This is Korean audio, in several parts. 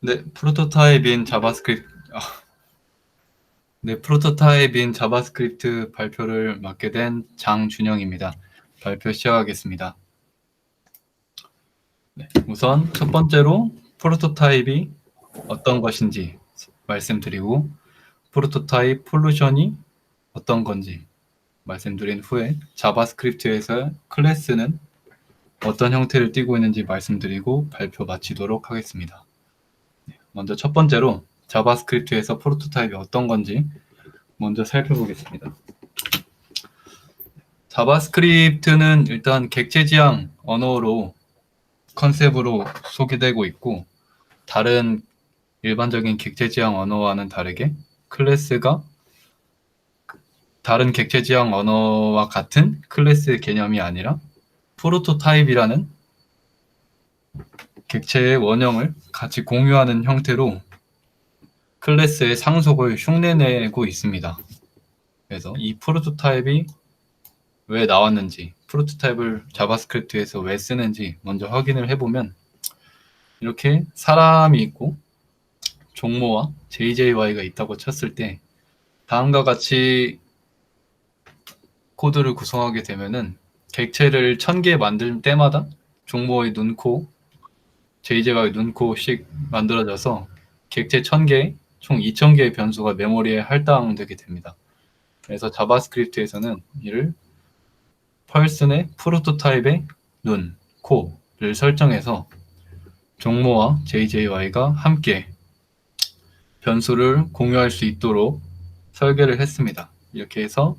네, 프로토타입인 자바스크립트 발표를 맡게 된 장준영입니다. 발표 시작하겠습니다. 네, 우선 첫 번째로 프로토타입이 어떤 것인지 말씀드리고, 프로토타입 폴루션이 어떤 건지 말씀드린 후에 자바스크립트에서 클래스는 어떤 형태를 띠고 있는지 말씀드리고 발표 마치도록 하겠습니다. 먼저 첫 번째로 자바스크립트에서 프로토타입이 어떤 건지 먼저 살펴보겠습니다. 자바스크립트는 일단 객체지향 언어로 컨셉으로 소개되고 있고, 다른 일반적인 객체지향 언어와는 다르게 클래스가 다른 객체지향 언어와 같은 클래스의 개념이 아니라 프로토타입이라는 객체의 원형을 같이 공유하는 형태로 클래스의 상속을 흉내내고 있습니다. 그래서 이 프로토타입이 왜 나왔는지, 프로토타입을 자바스크립트에서 왜 쓰는지 먼저 확인을 해보면, 이렇게 사람이 있고 종모와 JJY가 있다고 쳤을 때 다음과 같이 코드를 구성하게 되면은 객체를 1000개 만들 때마다 종모의 눈, 코, JJY의 눈, 코씩 만들어져서 객체 1000개, 총 2000개의 변수가 메모리에 할당되게 됩니다. 그래서 자바스크립트에서는 이를 펄슨의 프로토타입의 눈, 코를 설정해서 종모와 JJY가 함께 변수를 공유할 수 있도록 설계를 했습니다. 이렇게 해서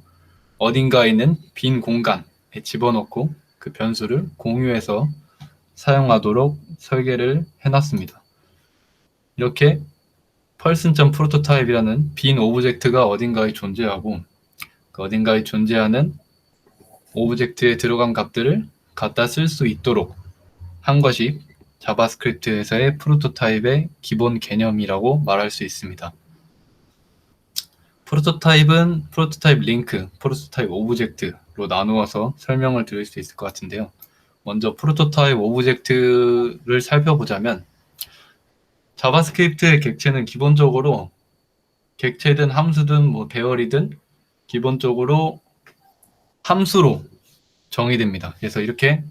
어딘가에 있는 빈 공간에 집어넣고 그 변수를 공유해서 사용하도록 설계를 해놨습니다. 이렇게 person.prototype이라는 빈 오브젝트가 어딘가에 존재하고, 그 어딘가에 존재하는 오브젝트에 들어간 값들을 갖다 쓸 수 있도록 한 것이 자바스크립트에서의 프로토타입의 기본 개념이라고 말할 수 있습니다. 프로토타입은 프로토타입 링크, 프로토타입 오브젝트로 나누어서 설명을 드릴 수 있을 것 같은데요. 먼저 프로토타입 오브젝트를 살펴보자면, 자바스크립트의 객체는 기본적으로 객체든 함수든 배열이든 기본적으로 함수로 정의됩니다. 그래서 이렇게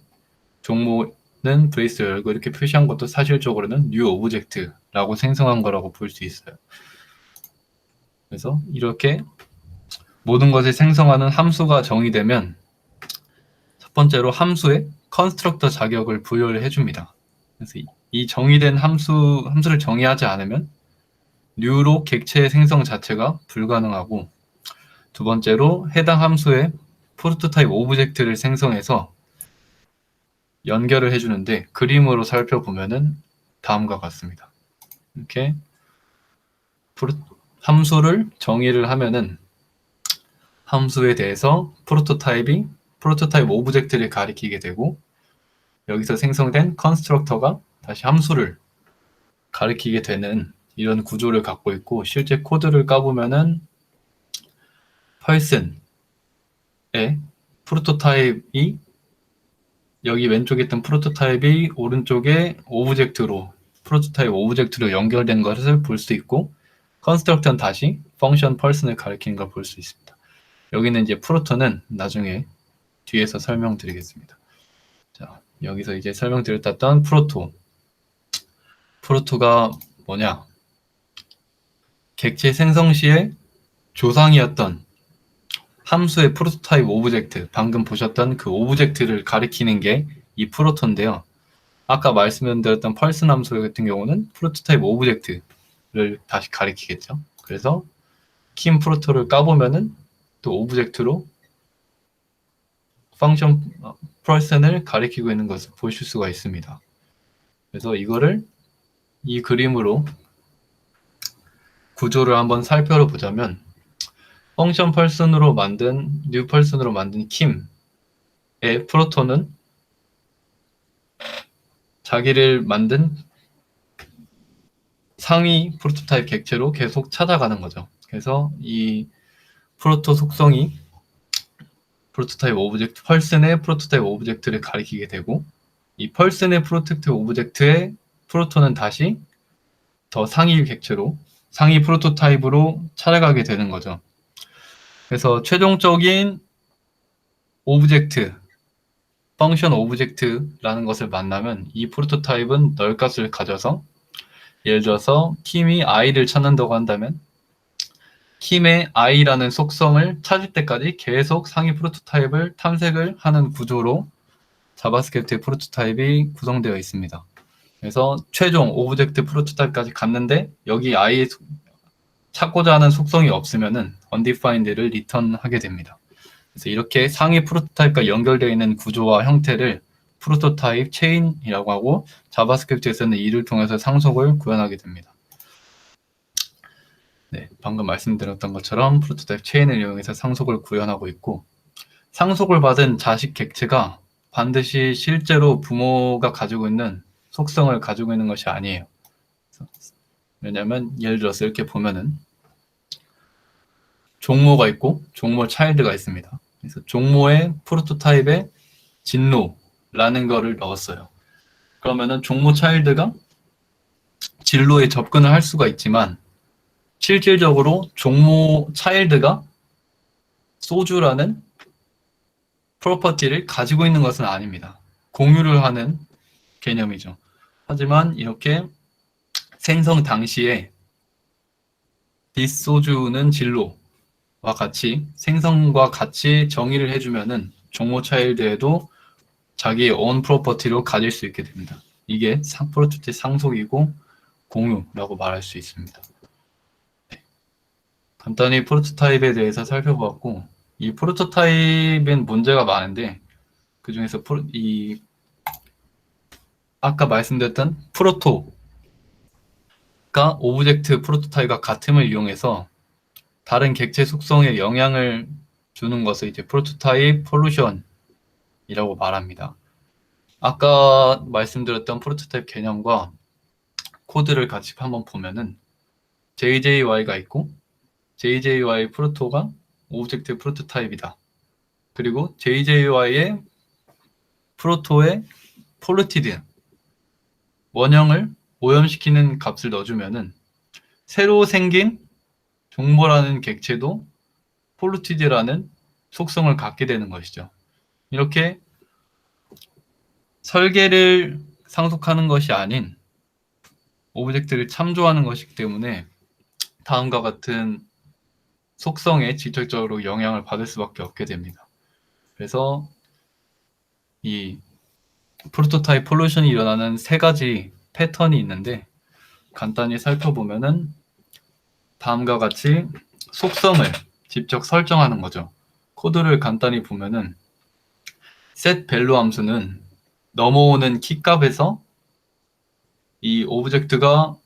종모는 브레이스 열고 이렇게 표시한 것도 사실적으로는 new 오브젝트라고 생성한 거라고 볼 수 있어요. 그래서 이렇게 모든 것을 생성하는 함수가 정의되면 첫 번째로 함수에 컨스트럭터 자격을 부여를 해줍니다. 그래서 이 정의된 함수를 정의하지 않으면 new로 객체 생성 자체가 불가능하고, 두 번째로 해당 함수에 프로토타입 오브젝트를 생성해서 연결을 해주는데, 그림으로 살펴보면은 다음과 같습니다. 이렇게 함수를 정의를 하면은 함수에 대해서 프로토타입 오브젝트를 가리키게 되고, 여기서 생성된 컨스트럭터가 다시 함수를 가리키게 되는 이런 구조를 갖고 있고, 실제 코드를 까보면은 펄슨의 프로토타입이 여기 왼쪽에 있던 프로토타입이 오른쪽에 프로토타입 오브젝트로 연결된 것을 볼 수 있고, 컨스트럭터는 다시 펑션 펄슨을 가리키는 걸 볼 수 있습니다. 여기는 이제 프로토는 나중에 뒤에서 설명드리겠습니다. 자, 여기서 이제 설명드렸던 프로토가 뭐냐? 객체 생성 시에 조상이었던 함수의 프로토타입 오브젝트, 방금 보셨던 그 오브젝트를 가리키는 게 이 프로토인데요. 아까 말씀드렸던 펄슨 함수 같은 경우는 프로토타입 오브젝트를 다시 가리키겠죠. 그래서 킴 프로토를 까보면은 또 오브젝트로 펑션 펄슨을 가리키고 있는 것을 보실 수가 있습니다. 그래서 이거를 이 그림으로 구조를 한번 살펴보자면, 펑션 펄슨으로 만든 뉴 펄슨으로 만든 킴의 프로토는 자기를 만든 상위 프로토타입 객체로 계속 찾아가는 거죠. 그래서 이 프로토 속성이 프로토타입 오브젝트, 펄슨의 프로토타입 오브젝트를 가리키게 되고, 이 펄슨의 프로토타입 오브젝트의 프로토는 다시 더 상위 객체로, 상위 프로토타입으로 찾아가게 되는 거죠. 그래서 최종적인 오브젝트, 펑션 오브젝트라는 것을 만나면 이 프로토타입은 널 값을 가져서, 예를 들어서 팀이 i를 찾는다고 한다면 팀의 i라는 속성을 찾을 때까지 계속 상위 프로토타입을 탐색을 하는 구조로 자바스크립트의 프로토타입이 구성되어 있습니다. 그래서 최종 오브젝트 프로토타입까지 갔는데 여기 i에 찾고자 하는 속성이 없으면은 undefined를 리턴하게 됩니다. 그래서 이렇게 상위 프로토타입과 연결되어 있는 구조와 형태를 프로토타입 체인이라고 하고, 자바스크립트에서는 이를 통해서 상속을 구현하게 됩니다. 네, 방금 말씀드렸던 것처럼 프로토타입 체인을 이용해서 상속을 구현하고 있고, 상속을 받은 자식 객체가 반드시 실제로 부모가 가지고 있는 속성을 가지고 있는 것이 아니에요. 왜냐면 예를 들어서 이렇게 보면은 종모가 있고 종모 차일드가 있습니다. 그래서 종모의 프로토타입에 진로라는 거를 넣었어요. 그러면은 종모 차일드가 진로에 접근을 할 수가 있지만 실질적으로 종모 차일드가 소주라는 프로퍼티를 가지고 있는 것은 아닙니다. 공유를 하는 개념이죠. 하지만 이렇게 생성 당시에 this 소주는 진로와 같이 생성과 같이 정의를 해주면은 종모 차일드에도 자기의 own 프로퍼티로 가질 수 있게 됩니다. 이게 프로토타입 상속이고 공유라고 말할 수 있습니다. 네. 간단히 프로토타입에 대해서 살펴보았고, 이 프로토타입엔 문제가 많은데 그 중에서 아까 말씀드렸던 프로토가 오브젝트 프로토타입과 같음을 이용해서 다른 객체 속성에 영향을 주는 것을 이제 프로토타입 폴루션이라고 말합니다. 아까 말씀드렸던 프로토타입 개념과 코드를 같이 한번 보면은 JJY가 있고 JJY 프로토가 오브젝트 프로토타입이다. 그리고 JJY의 프로토에 폴루티드 원형을 오염시키는 값을 넣어주면은 새로 생긴 종모라는 객체도 폴루티드라는 속성을 갖게 되는 것이죠. 이렇게 설계를 상속하는 것이 아닌 오브젝트를 참조하는 것이기 때문에 다음과 같은 속성에 직접적으로 영향을 받을 수밖에 없게 됩니다. 그래서 이 프로토타입 폴루션이 일어나는 세 가지 패턴이 있는데 간단히 살펴보면은 다음과 같이 속성을 직접 설정하는 거죠. 코드를 간단히 보면은 set value 함수는 넘어오는 키값에서 이 오브젝트로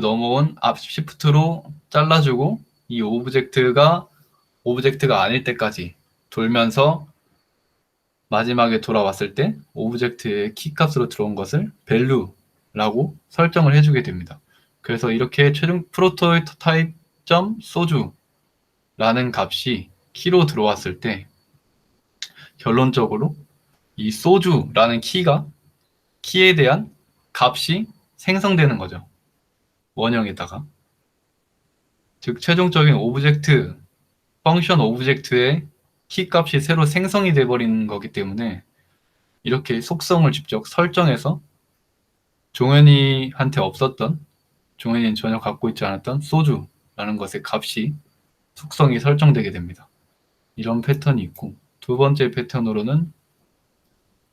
넘어온 앞 시프트로 잘라주고 이 오브젝트가 아닐 때까지 돌면서 마지막에 돌아왔을 때 오브젝트의 키값으로 들어온 것을 value라고 설정을 해주게 됩니다. 그래서 이렇게 최종 prototype.soju라는 값이 키로 들어왔을 때 결론적으로 이 소주라는 키에 대한 값이 생성되는 거죠. 원형에다가. 즉 최종적인 오브젝트, 펑션 오브젝트의 키 값이 새로 생성이 돼버리는 거기 때문에 이렇게 속성을 직접 설정해서 종현이한테 없었던, 종현이는 전혀 갖고 있지 않았던 소주라는 것의 값이 속성이 설정되게 됩니다. 이런 패턴이 있고, 두 번째 패턴으로는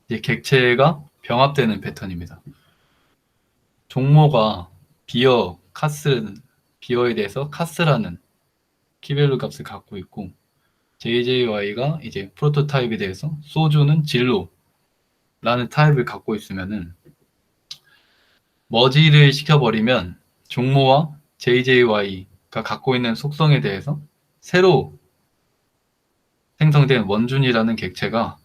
이제 객체가 병합되는 패턴입니다. 종모가 비어에 대해서 카스라는 키밸류 값을 갖고 있고, JJY가 이제 프로토타입에 대해서 소주는 진로라는 타입을 갖고 있으면은 머지를 시켜버리면 종모와 JJY가 갖고 있는 속성에 대해서 새로 생성된 원준이라는 객체가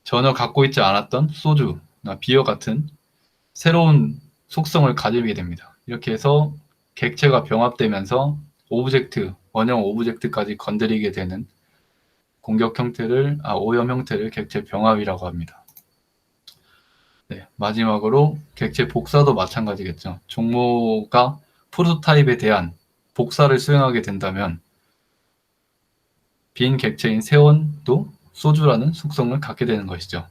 전혀 갖고 있지 않았던 소주나 비어 같은 새로운 속성을 가지게 됩니다. 이렇게 해서 객체가 병합되면서 원형 오브젝트까지 건드리게 되는 오염 형태를 객체 병합이라고 합니다. 네, 마지막으로 객체 복사도 마찬가지겠죠. 종모가 프로토타입에 대한 복사를 수행하게 된다면 빈 객체인 세원도 소주라는 속성을 갖게 되는 것이죠.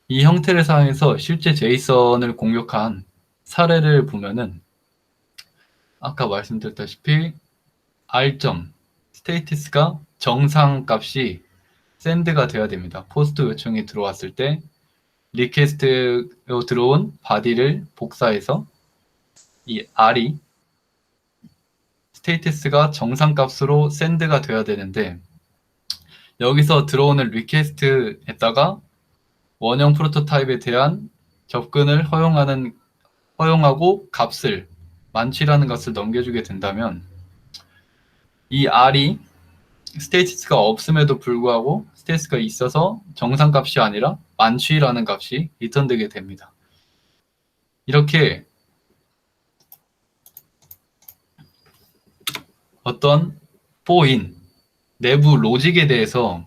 이 형태를 사용해서 실제 제이슨을 공격한 사례를 보면은 아까 말씀드렸다시피 R.점 스테이티스가 정상 값이 샌드가 돼야 됩니다. 포스트 요청이 들어왔을 때 리퀘스트로 들어온 바디를 복사해서 이 R이 스테이티스가 정상 값으로 샌드가 돼야 되는데 여기서 들어오는 리퀘스트에다가 원형 프로토타입에 대한 접근을 허용하고 값을 만취라는 것을 넘겨주게 된다면 이 R이 스테이티스가 없음에도 불구하고 스테이티스가 있어서 정상값이 아니라 만취라는 값이 리턴되게 됩니다. 이렇게 어떤 포인 내부 로직에 대해서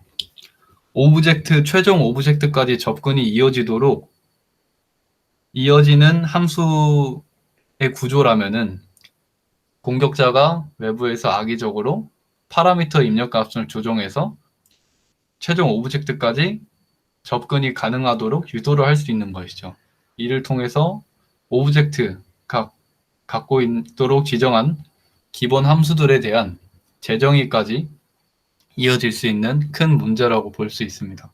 최종 오브젝트까지 접근이 이어지도록 이어지는 함수의 구조라면은 공격자가 외부에서 악의적으로 파라미터 입력 값을 조정해서 최종 오브젝트까지 접근이 가능하도록 유도를 할 수 있는 것이죠. 이를 통해서 오브젝트가 갖고 있도록 지정한 기본 함수들에 대한 재정의까지 이어질 수 있는 큰 문제라고 볼 수 있습니다.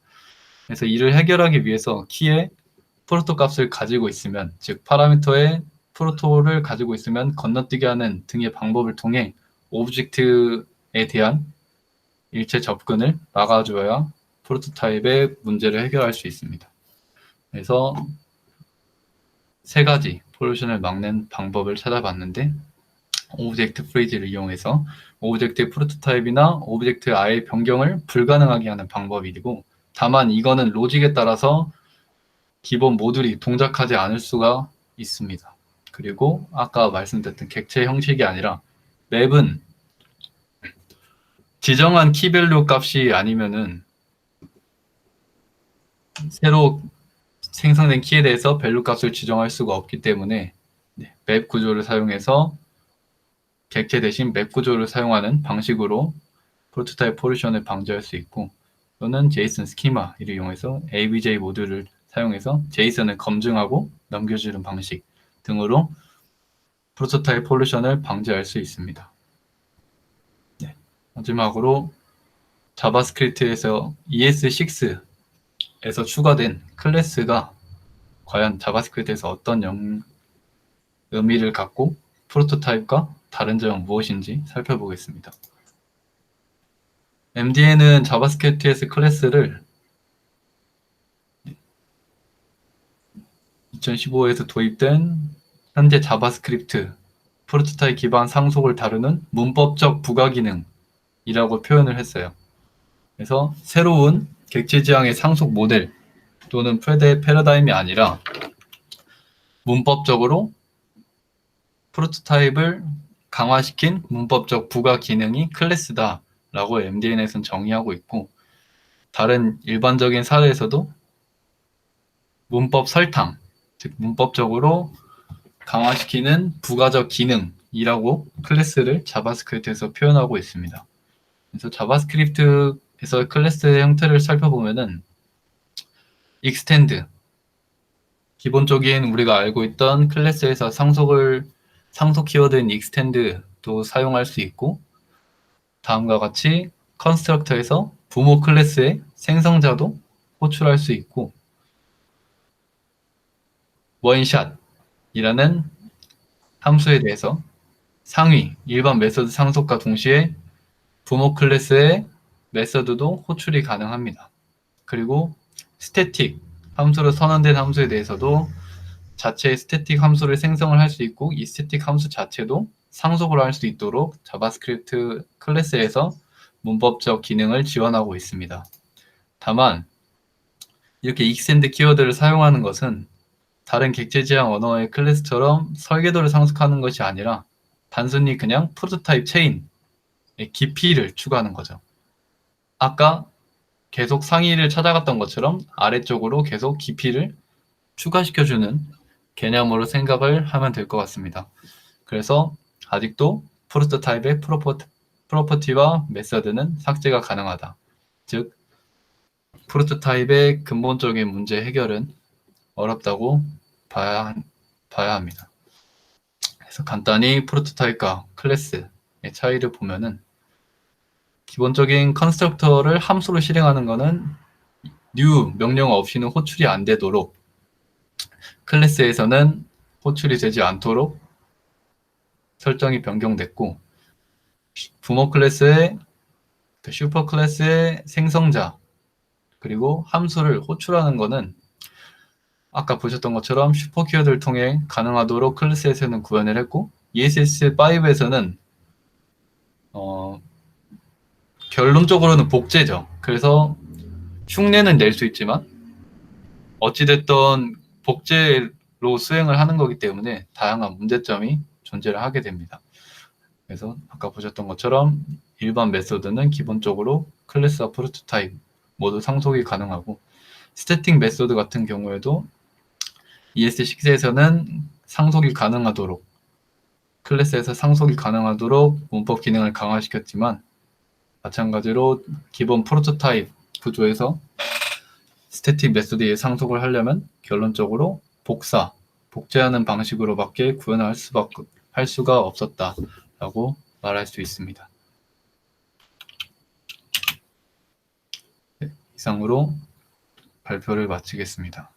그래서 이를 해결하기 위해서 키에 프로토 값을 가지고 있으면, 즉 파라미터의 프로토를 가지고 있으면 건너뛰게 하는 등의 방법을 통해 오브젝트에 대한 일체 접근을 막아줘야 프로토타입의 문제를 해결할 수 있습니다. 그래서 세 가지 폴루션을 막는 방법을 찾아봤는데 오브젝트 프리즈를 이용해서 오브젝트의 프로토타입이나 오브젝트의 아예 변경을 불가능하게 하는 방법이고, 다만 이거는 로직에 따라서 기본 모듈이 동작하지 않을 수가 있습니다. 그리고 아까 말씀드렸던 객체 형식이 아니라 맵은 지정한 키밸류 값이 아니면은 새로 생성된 키에 대해서 밸류 값을 지정할 수가 없기 때문에 맵 구조를 사용해서 객체 대신 맵 구조를 사용하는 방식으로 프로토타입 폴루션을 방지할 수 있고, 또는 제이슨 스키마를 이용해서 ABJ 모듈을 사용해서 제이슨을 검증하고 넘겨주는 방식 등으로 프로토타입 폴루션을 방지할 수 있습니다. 네. 마지막으로 자바스크립트에서 ES6에서 추가된 클래스가 과연 자바스크립트에서 어떤 의미를 갖고 프로토타입과 다른 점은 무엇인지 살펴보겠습니다. MDN은 자바스크립트에서 클래스를 2015에서 도입된 현재 자바스크립트 프로토타입 기반 상속을 다루는 문법적 부가기능이라고 표현을 했어요. 그래서 새로운 객체 지향의 상속 모델 또는 패러다임이 아니라 문법적으로 프로토타입을 강화시킨 문법적 부가 기능이 클래스다라고 MDN에서는 정의하고 있고, 다른 일반적인 사례에서도 문법 설탕, 즉 문법적으로 강화시키는 부가적 기능이라고 클래스를 자바스크립트에서 표현하고 있습니다. 그래서 자바스크립트에서 클래스의 형태를 살펴보면은 extend, 기본적인 우리가 알고 있던 클래스에서 상속 키워드인 extend도 사용할 수 있고, 다음과 같이 컨스트럭터에서 부모 클래스의 생성자도 호출할 수 있고, 원샷이라는 함수에 대해서 상위 일반 메서드 상속과 동시에 부모 클래스의 메서드도 호출이 가능합니다. 그리고 스태틱 함수로 선언된 함수에 대해서도 자체의 스태틱 함수를 생성을 할 수 있고, 이 스태틱 함수 자체도 상속을 할 수 있도록 자바스크립트 클래스에서 문법적 기능을 지원하고 있습니다. 다만 이렇게 extend 키워드를 사용하는 것은 다른 객체 지향 언어의 클래스처럼 설계도를 상속하는 것이 아니라 단순히 그냥 프로토타입 체인의 깊이를 추가하는 거죠. 아까 계속 상위를 찾아갔던 것처럼 아래쪽으로 계속 깊이를 추가시켜주는 개념으로 생각을 하면 될 것 같습니다. 그래서 아직도 프로토타입의 프로퍼티와 메서드는 삭제가 가능하다. 즉, 프로토타입의 근본적인 문제 해결은 어렵다고 봐야 합니다. 그래서 간단히 프로토타입과 클래스의 차이를 보면은 기본적인 컨스트럭터를 함수로 실행하는 것은 new 명령 없이는 호출이 안 되도록, 클래스에서는 호출이 되지 않도록 설정이 변경됐고, 부모 클래스의 슈퍼 클래스의 생성자 그리고 함수를 호출하는 것은 아까 보셨던 것처럼 슈퍼 키워드를 통해 가능하도록 클래스에서는 구현을 했고, ESS5에서는 결론적으로는 복제죠. 그래서 흉내는 낼 수 있지만 어찌됐든 복제로 수행을 하는 거기 때문에 다양한 문제점이 존재를 하게 됩니다. 그래서 아까 보셨던 것처럼 일반 메소드는 기본적으로 클래스와 프로토타입 모두 상속이 가능하고, 스태틱 메소드 같은 경우에도 ES6에서는 상속이 가능하도록, 클래스에서 상속이 가능하도록 문법 기능을 강화시켰지만, 마찬가지로 기본 프로토타입 구조에서 스태틱 메소드에 상속을 하려면 결론적으로 복제하는 방식으로밖에 구현할 수가 없었다라고 말할 수 있습니다. 네, 이상으로 발표를 마치겠습니다.